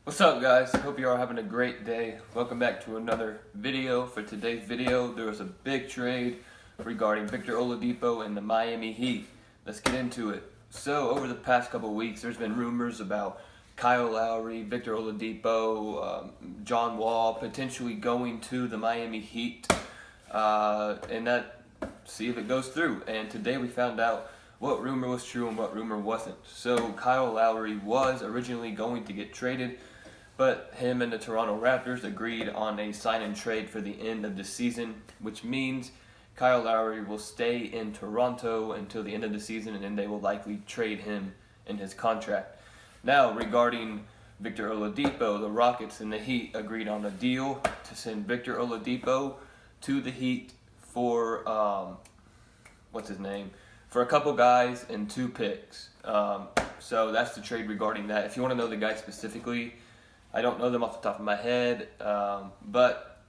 What's up, guys? Hope you are having a great day. Welcome back to another video. For today's video, there was a big trade regarding Victor Oladipo and the Miami Heat. Let's get into it. So, over the past couple weeks, there's been rumors about Kyle Lowry, Victor Oladipo, John Wall potentially going to the Miami Heat, and see if it goes through. And today we found out what rumor was true and what rumor wasn't. So Kyle Lowry was originally going to get traded, but him and the Toronto Raptors agreed on a sign and trade for the end of the season, which means Kyle Lowry will stay in Toronto until the end of the season, and then they will likely trade him in his contract. Now, regarding Victor Oladipo, the Rockets and the Heat agreed on a deal to send Victor Oladipo to the Heat for for a couple guys and 2 picks. So that's the trade regarding that. If you want to know the guys specifically, I don't know them off the top of my head, but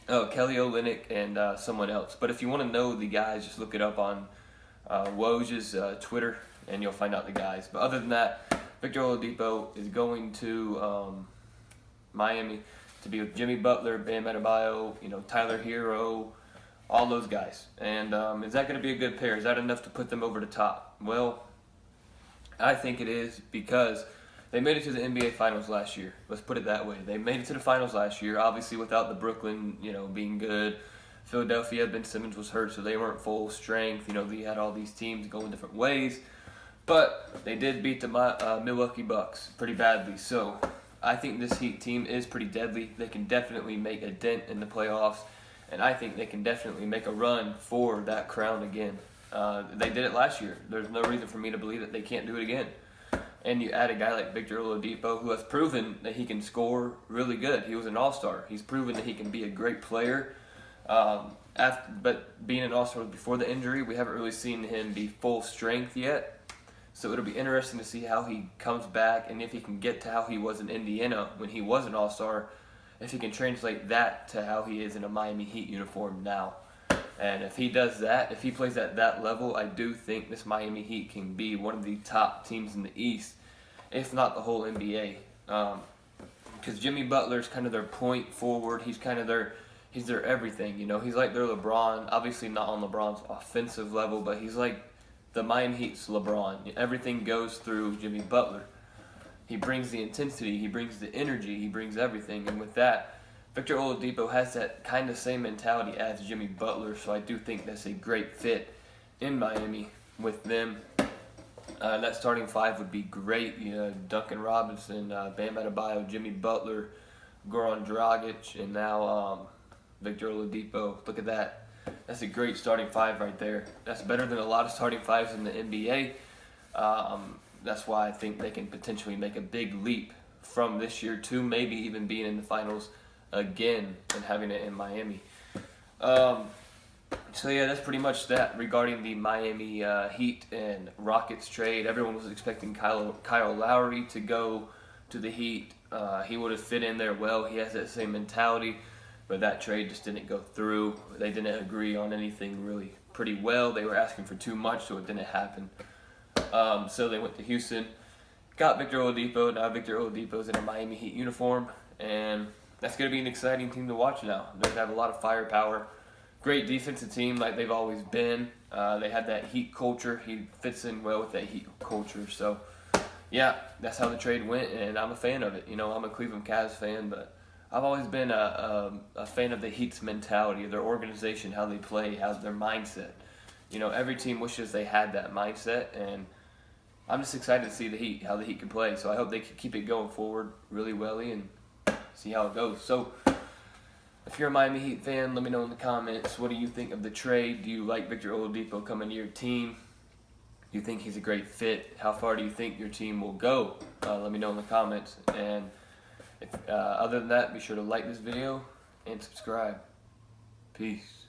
Kelly Olynyk and someone else. But if you want to know the guys, just look it up on Woj's Twitter, and you'll find out the guys. But other than that, Victor Oladipo is going to Miami to be with Jimmy Butler, Bam Adebayo, Tyler Hero, all those guys. And is that going to be a good pair? Is that enough to put them over the top? Well, I think it is, because they made it to the NBA Finals last year. Let's put it that way. They made it to the Finals last year, obviously without the Brooklyn, being good. Philadelphia, Ben Simmons was hurt, so they weren't full strength. They had all these teams going different ways. But they did beat the Milwaukee Bucks pretty badly. So I think this Heat team is pretty deadly. They can definitely make a dent in the playoffs, and I think they can definitely make a run for that crown again. They did it last year. There's no reason for me to believe that they can't do it again. And you add a guy like Victor Oladipo, who has proven that he can score really good. He was an all-star. He's proven that he can be a great player. But being an all-star before the injury, we haven't really seen him be full strength yet. So it'll be interesting to see how he comes back, and if he can get to how he was in Indiana when he was an all-star, if he can translate that to how he is in a Miami Heat uniform now. And if he does that, if he plays at that level, I do think this Miami Heat can be one of the top teams in the East, if not the whole NBA. Because Jimmy Butler's kind of their point forward. He's their everything. He's like their LeBron. Obviously not on LeBron's offensive level, but he's like the Miami Heat's LeBron. Everything goes through Jimmy Butler. He brings the intensity, he brings the energy, he brings everything. And with that, Victor Oladipo has that kind of same mentality as Jimmy Butler, so I do think that's a great fit in Miami with them. That starting 5 would be great. Duncan Robinson, Bam Adebayo, Jimmy Butler, Goran Dragic, and now Victor Oladipo. Look at that. That's a great starting 5 right there. That's better than a lot of starting 5s in the NBA. That's why I think they can potentially make a big leap from this year to maybe even being in the finals again and having it in Miami. So yeah, that's pretty much that regarding the Miami Heat and Rockets trade. Everyone was expecting Kyle Lowry to go to the Heat. He would have fit in there well. He has that same mentality, but that trade just didn't go through. They didn't agree on anything really pretty well. They were asking for too much, so it didn't happen. So they went to Houston, got Victor Oladipo. Now Victor Oladipo's in a Miami Heat uniform, and that's going to be an exciting team to watch now. They have a lot of firepower. Great defensive team like they've always been. They have that Heat culture. He fits in well with that Heat culture. So, yeah, that's how the trade went, and I'm a fan of it. I'm a Cleveland Cavs fan, but I've always been a fan of the Heat's mentality, their organization, how they play, how their mindset. Every team wishes they had that mindset, and I'm just excited to see how the Heat can play. So I hope they can keep it going forward really well and see how it goes. So if you're a Miami Heat fan, let me know in the comments. What do you think of the trade? Do you like Victor Oladipo coming to your team? Do you think he's a great fit? How far do you think your team will go? Let me know in the comments. And other than that, be sure to like this video and subscribe. Peace.